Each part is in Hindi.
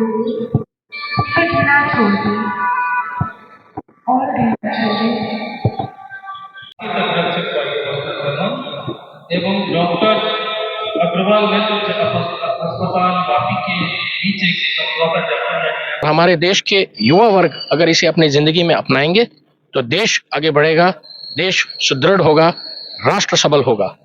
फिरना छोड़ दी और रहना छोड़े। एवं डॉक्टर अग्रवाल नेतृत्व अस्पताल वापी के बीच एक समझौता ज्ञापन है। हमारे देश के युवा वर्ग अगर इसे अपनी जिंदगी में अपनाएंगे तो देश आगे बढ़ेगा, देश सुदृढ़ होगा, राष्ट्र सबल होगा।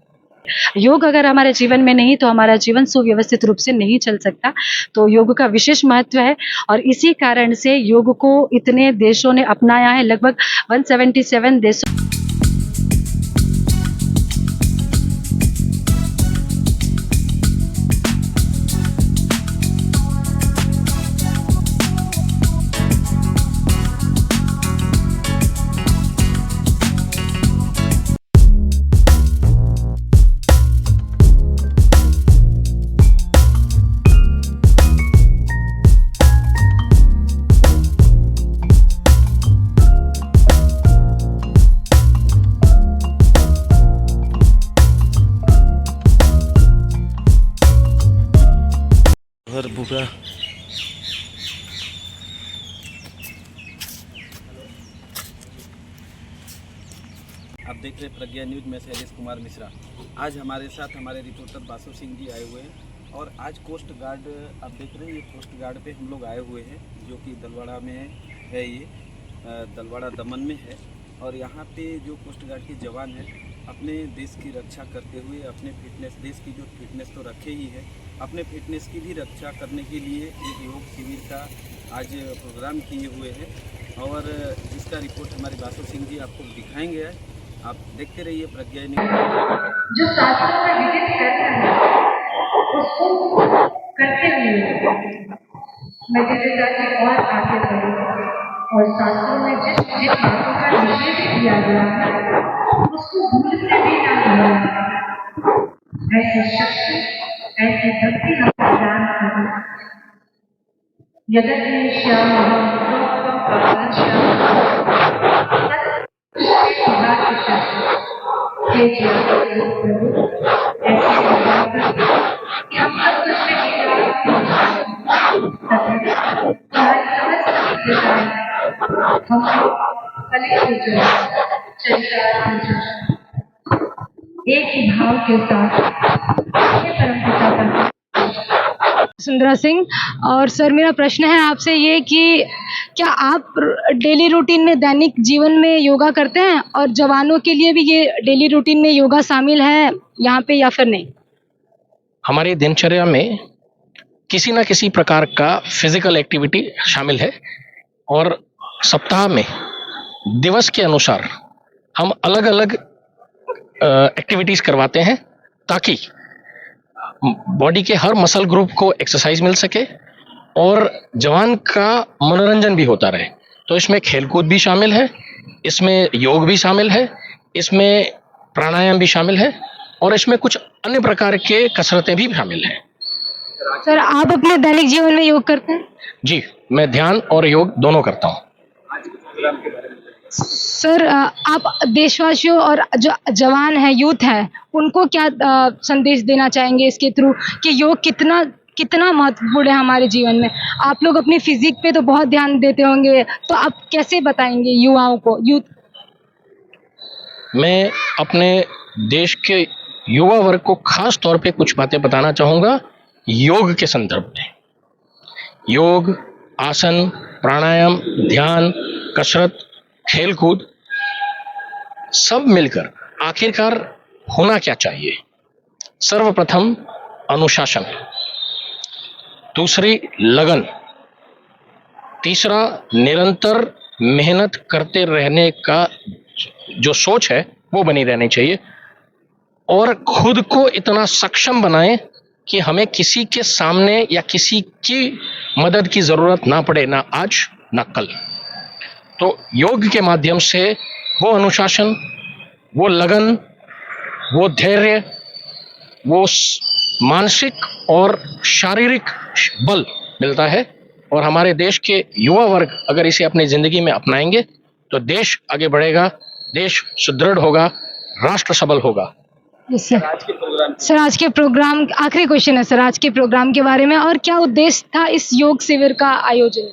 योग अगर हमारे जीवन में नहीं तो हमारा जीवन सुव्यवस्थित रूप से नहीं चल सकता। तो योग का विशेष महत्व है और इसी कारण से योग को इतने देशों ने अपनाया है, लगभग 177 देशों। घर भूखा आप देख रहे प्रज्ञा न्यूज में शैलेश कुमार मिश्रा। आज हमारे साथ हमारे रिपोर्टर बासु सिंह जी आए हुए हैं और आज कोस्ट गार्ड आप देख रहे हैं, ये कोस्ट गार्ड पे हम लोग आए हुए हैं जो कि दलवाड़ा में है, ये दलवाड़ा दमन में है। और यहाँ पे जो कोस्ट गार्ड के जवान हैं अपने देश की रक्षा करते हुए अपने फिटनेस, देश की जो फिटनेस तो रखे ही है, अपने फिटनेस की भी रक्षा करने के लिए एक योग शिविर का आज प्रोग्राम किए हुए हैं और इसका रिपोर्ट हमारे बासु सिंह जी आपको दिखाएंगे। आप देखते रहिए प्रज्ञा न्यूज। जो शास्त्रों में विदित करना है उसको करते हुए मैं दिव्यता की और आगे बढ़ूँ और शास्त्रों में जिस जिन बातों का निषेध किया गया है उसको भूलते भी ना भूलना। ऐसी शक्ति, ऐसी भक्ति हम प्रदान करें। यद्यपि श्यामहं प्रोक्तं प्रपञ्चम् हे प्रभु, ऐसी संकल्प कि हम सब कुछ में हम एक ही भाव के साथ परमपिता का सुंदरा सिंह। और सर मेरा प्रश्न है आपसे ये कि क्या आप डेली रूटीन में, दैनिक जीवन में योगा करते हैं और जवानों के लिए भी ये डेली रूटीन में योगा शामिल है यहाँ पे या फिर नहीं? हमारी दिनचर्या में किसी न किसी प्रकार का फिजिकल एक्टिविटी शामिल है और सप्ताह में दिवस के अनुसार हम अलग अलग एक्टिविटीज करवाते हैं ताकि बॉडी के हर मसल ग्रुप को एक्सरसाइज मिल सके और जवान का मनोरंजन भी होता रहे। तो इसमें खेलकूद भी शामिल है, इसमें योग भी शामिल है, इसमें प्राणायाम भी शामिल है और इसमें कुछ अन्य प्रकार के कसरतें भी शामिल हैं। सर आप अपने दैनिक जीवन में योग करते हैं? जी, मैं ध्यान और योग दोनों करता हूँ। सर आप देशवासियों और जो जवान है, यूथ है, उनको क्या संदेश देना चाहेंगे इसके थ्रू कि योग कितना कितना महत्वपूर्ण है हमारे जीवन में? आप लोग अपनी फिजिक पे तो बहुत ध्यान देते होंगे, तो आप कैसे बताएंगे युवाओं को, यूथ? मैं अपने देश के युवा वर्ग को खास तौर पे कुछ बातें बताना चाहूँगा योग के संदर्भ में। योग, आसन, प्राणायाम, ध्यान, कसरत, खेलकूद सब मिलकर आखिरकार होना क्या चाहिए? सर्वप्रथम अनुशासन, दूसरी लगन, तीसरा निरंतर मेहनत करते रहने का जो सोच है वो बनी रहनी चाहिए और खुद को इतना सक्षम बनाएं कि हमें किसी के सामने या किसी की मदद की जरूरत ना पड़े, ना आज ना कल। तो योग के माध्यम से वो अनुशासन, वो लगन, वो धैर्य, वो मानसिक और शारीरिक बल मिलता है और हमारे देश के युवा वर्ग अगर इसे अपनी जिंदगी में अपनाएंगे तो देश आगे बढ़ेगा, देश सुदृढ़ होगा, राष्ट्र सबल होगा। जिससे आज के प्रोग्राम सर आज के प्रोग्राम आखिरी क्वेश्चन है सर आज के प्रोग्राम के बारे में और क्या उद्देश्य था इस योग शिविर का आयोजन।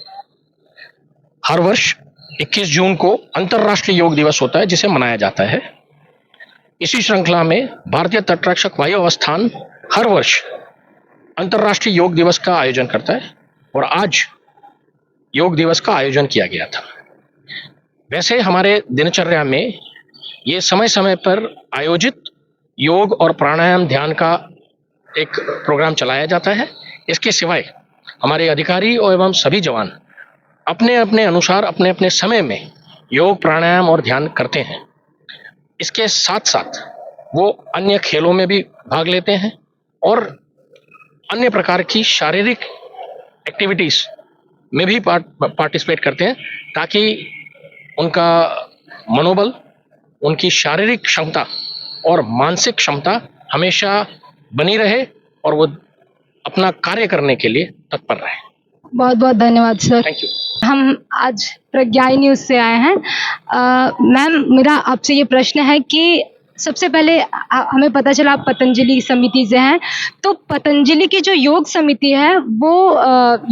हर वर्ष 21 जून को अंतर्राष्ट्रीय योग दिवस होता है जिसे मनाया जाता है। इसी श्रृंखला में भारतीय तटरक्षक वायु अवस्थान हर वर्ष अंतर्राष्ट्रीय योग दिवस का आयोजन करता है और आज योग दिवस का आयोजन किया गया था। वैसे हमारे दिनचर्या में ये समय समय पर आयोजित योग और प्राणायाम ध्यान का एक प्रोग्राम चलाया जाता है। इसके सिवाय हमारे अधिकारी और एवं सभी जवान अपने अपने अनुसार अपने अपने समय में योग प्राणायाम और ध्यान करते हैं। इसके साथ साथ वो अन्य खेलों में भी भाग लेते हैं और अन्य प्रकार की शारीरिक एक्टिविटीज में भी पार्टिसिपेट करते हैं ताकि उनका मनोबल, उनकी शारीरिक क्षमता और मानसिक क्षमता हमेशा बनी रहे और वो अपना कार्य करने के लिए तत्पर रहे। बहुत बहुत धन्यवाद सर। Thank you. हम आज प्रज्ञा न्यूज से आए हैं। मैम मेरा आपसे ये प्रश्न है कि सबसे पहले हमें पता चला आप पतंजलि समिति से हैं, तो पतंजलि की जो योग समिति है वो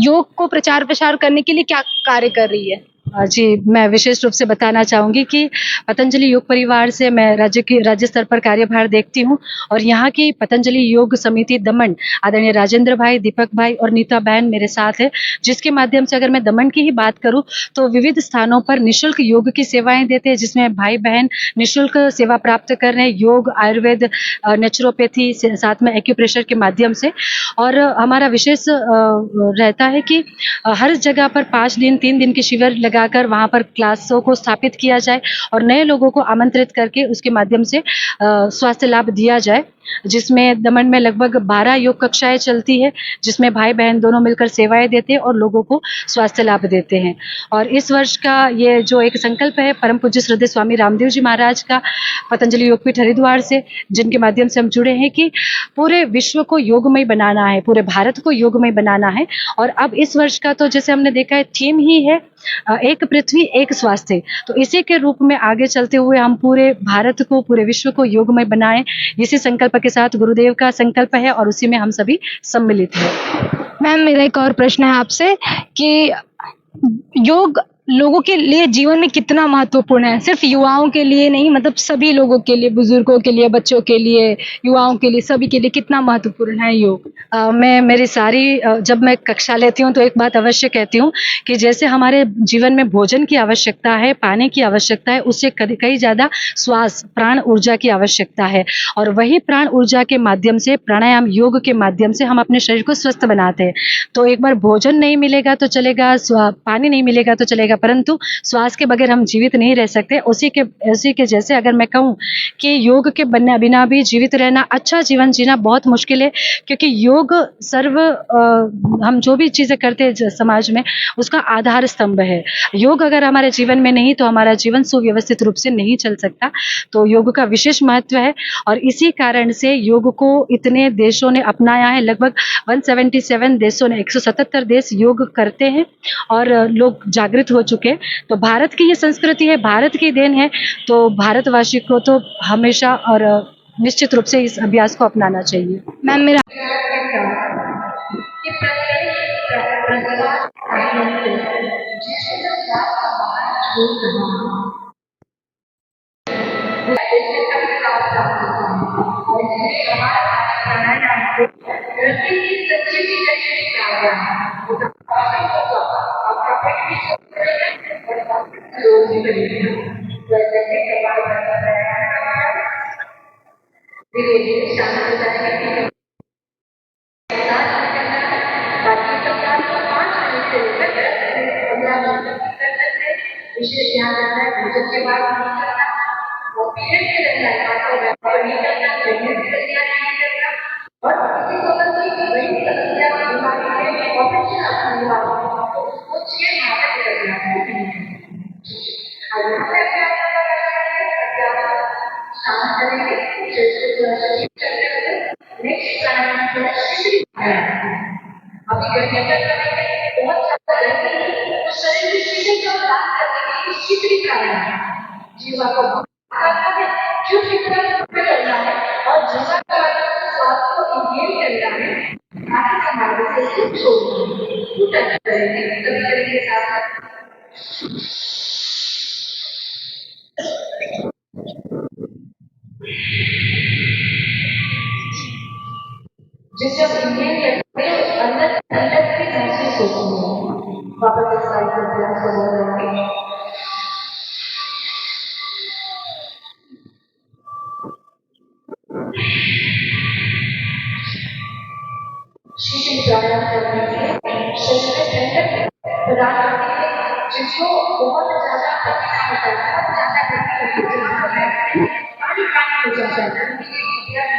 योग को प्रचार प्रसार करने के लिए क्या कार्य कर रही है। जी, मैं विशेष रूप से बताना चाहूँगी कि पतंजलि योग परिवार से मैं राज्य स्तर पर कार्यभार देखती हूँ और यहाँ की पतंजलि योग समिति दमन आदरणीय राजेंद्र भाई, दीपक भाई और नीता बहन मेरे साथ है, जिसके माध्यम से अगर मैं दमन की ही बात करूँ तो विविध स्थानों पर निःशुल्क योग की सेवाएं देते हैं, जिसमें भाई बहन निःशुल्क सेवा प्राप्त कर रहे हैं, योग, आयुर्वेद, नेचुरोपैथी, साथ में एक्यूप्रेशर के माध्यम से। और हमारा विशेष रहता है कि हर जगह पर 5 दिन 3 दिन के शिविर लगाकर वहाँ पर क्लासों को स्थापित किया जाए और नए लोगों को आमंत्रित करके उसके माध्यम से स्वास्थ्य लाभ दिया जाए, जिसमें दमन में लगभग 12 योग कक्षाएं चलती है, जिसमें भाई बहन दोनों मिलकर सेवाएं देते हैं और लोगों को स्वास्थ्य लाभ देते हैं। और इस वर्ष का ये जो एक संकल्प है परम पूज्य श्रद्धेय स्वामी रामदेव जी महाराज का पतंजलि योगपीठ हरिद्वार से, जिनके माध्यम से हम जुड़े हैं कि पूरे विश्व को योगमय बनाना है, पूरे भारत को योगमय बनाना है। और अब इस वर्ष का तो जैसे हमने देखा है थीम ही है एक पृथ्वी एक स्वास्थ्य, तो इसी के रूप में आगे चलते हुए हम पूरे भारत को, पूरे विश्व को योगमय बनाएं, इसी संकल्प के साथ गुरुदेव का संकल्प है और उसी में हम सभी सम्मिलित हैं। मैम मेरा एक और प्रश्न है आपसे कि योग लोगों के लिए जीवन में कितना महत्वपूर्ण है, सिर्फ युवाओं के लिए नहीं, मतलब सभी लोगों के लिए, बुजुर्गों के लिए, बच्चों के लिए, युवाओं के लिए, सभी के लिए कितना महत्वपूर्ण है योग। मैं मेरी सारी जब मैं कक्षा लेती हूँ तो एक बात अवश्य कहती हूँ कि जैसे हमारे जीवन में भोजन की आवश्यकता है, पानी की आवश्यकता है, उससे कई ज़्यादा श्वास प्राण ऊर्जा की आवश्यकता है। और वही प्राण ऊर्जा के माध्यम से, प्राणायाम योग के माध्यम से हम अपने शरीर को स्वस्थ बनाते हैं। तो एक बार भोजन नहीं मिलेगा तो चलेगा, पानी नहीं मिलेगा तो चलेगा, परंतु श्वास के बगैर हम जीवित नहीं रह सकते। उसी के जैसे अगर मैं कहूँ कि योग के बिना भी जीवित रहना, अच्छा जीवन जीना बहुत मुश्किल है, क्योंकि योग हम जो भी चीज़ें करते हैं समाज में, उसका आधार स्तंभ है। योग अगर हमारे जीवन में नहीं तो हमारा जीवन सुव्यवस्थित रूप से नहीं चल सकता। तो योग का विशेष महत्व है और इसी कारण से योग को इतने देशों ने अपनाया है। लगभग 177 देशों ने, 177 देश योग करते हैं और लोग जागृत हो चुके हैं। तो भारत की ये संस्कृति है, भारत की देन है, तो भारतवासी को तो हमेशा और निश्चित रूप से इस अभ्यास को अपनाना चाहिए। मैम मेरा कि प्रत्येक प्रसाद खाने से जिससे स्वाद का बाहर छोड़ रहा हूँ, जैसे कभी स्वाद प्राप्त होता है और इसलिए हमारा आज प्राणायाम से रस्सी की सच्ची की जैसे प्राणायाम है, वो काफी होगा, आपका पेट भी स्वस्थ रहेगा और रोग भी बनेगा। जैसे कि कपाल भाती प्राणायाम धीरे धीरे शांत हो जाएगा। बाकी सब काम को 5 मिनट से लेकर 10 मिनट 15 मिनट तक कर सकते हैं। विशेष ध्यान रखना है भोजन के बाद नहीं करना, वो पीरियड में रहना है, खाते व्यापार नहीं करना, प्रेगनेंसी में ध्यान नहीं करना। और किसी को अगर कोई बड़ी समस्या बीमारी है, ऑपरेशन आपकी बीमारी है, तो उसको 6 माह तक रखना है। शांत करेंगे, नेक्स्ट प्राणायाम थोड़ा शीघ्र अभी गर्मी का समय है, बहुत ज्यादा गर्मी है, तो शरीर में शीतल का काम करने के लिए शीतली प्राणायाम जीवा को करना है, जो शीतल करना है और जिसका स्वास्थ्य को इंगेज करना है बाकी समाज से कुछ छोड़ना करेंगे कभी कभी के साथ जिस जब इंगेज करते हैं अंदर अंदर भी महसूस होती है वापस इस साइड पर ध्यान को बोल रहे हैं शीतल प्राणायाम करने से शरीर में ठंडक प्रदान करती है जिसको बहुत ज्यादा पसीना होता है बहुत ज्यादा गर्मी होती है पानी पानी हो जाता है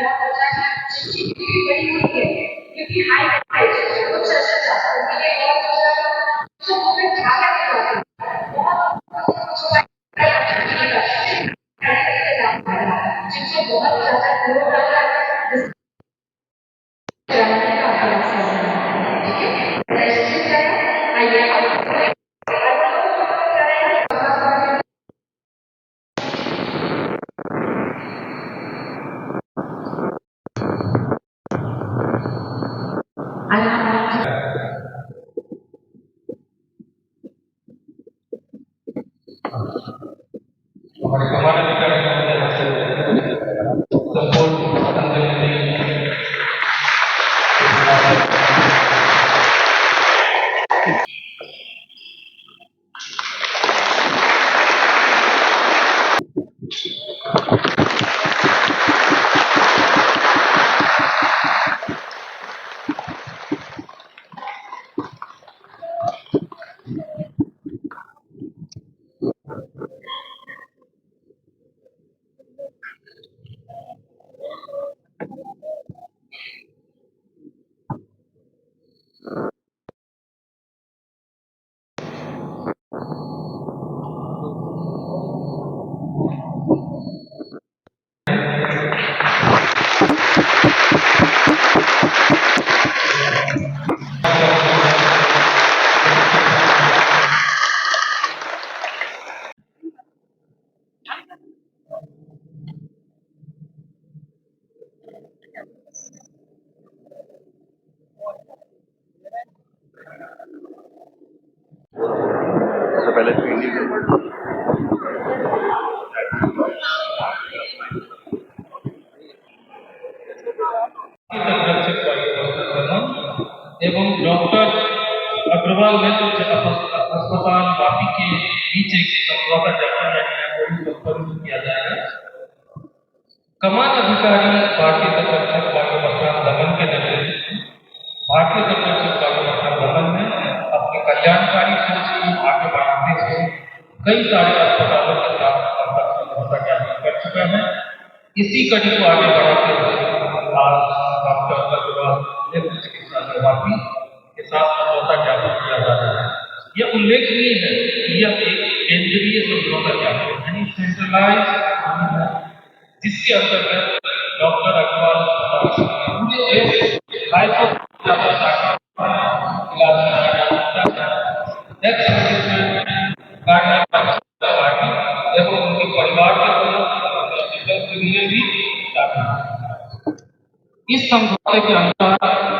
बहुत अच्छा चिपचिपी भी बड़ी हुई है क्योंकि हाई टेम्परेचर कुछ ऐसा जाता है उनके लिए बहुत ज्यादा जो हमें खाना नहीं होता बहुत जिससे बहुत ज्यादा ग्लो आता है कराने का अभ्यास करना है ठीक है ऐसे करें आइए हमारे कमाल अधिकारी महोदय संपूर्ण पतंजलि एवं डॉक्टर अग्रवाल नेतृत्व अस्पताल वापी के बीच एक समझौता ज्ञापन किया जाएगा। कमान अधिकारी भारतीय तटरक्षक वायुमंडल दमन के नेतृत्व भारतीय तटरक्षक वायुमंडल दमन में अपनी कल्याणकारी सोच को आगे बढ़ाते हुए कई सारे अस्पतालों के साथ समझौता ज्ञापन कर चुका है। इसी कड़ी को आगे बढ़ाते हुए आज डॉक्टर अग्रवाल नेतृत्व वापी के साथ समझौता ज्ञापन किया जा रहा है। यह उल्लेखनीय है कि यह एक केंद्रीय समझौता ज्ञापन यानी सेंट्रलाइज है जिसके अंतर्गत डॉक्टर अग्रवाल अस्पताल एवं उनके परिवार के सदस्य भी इस समझौते के अंतर्गत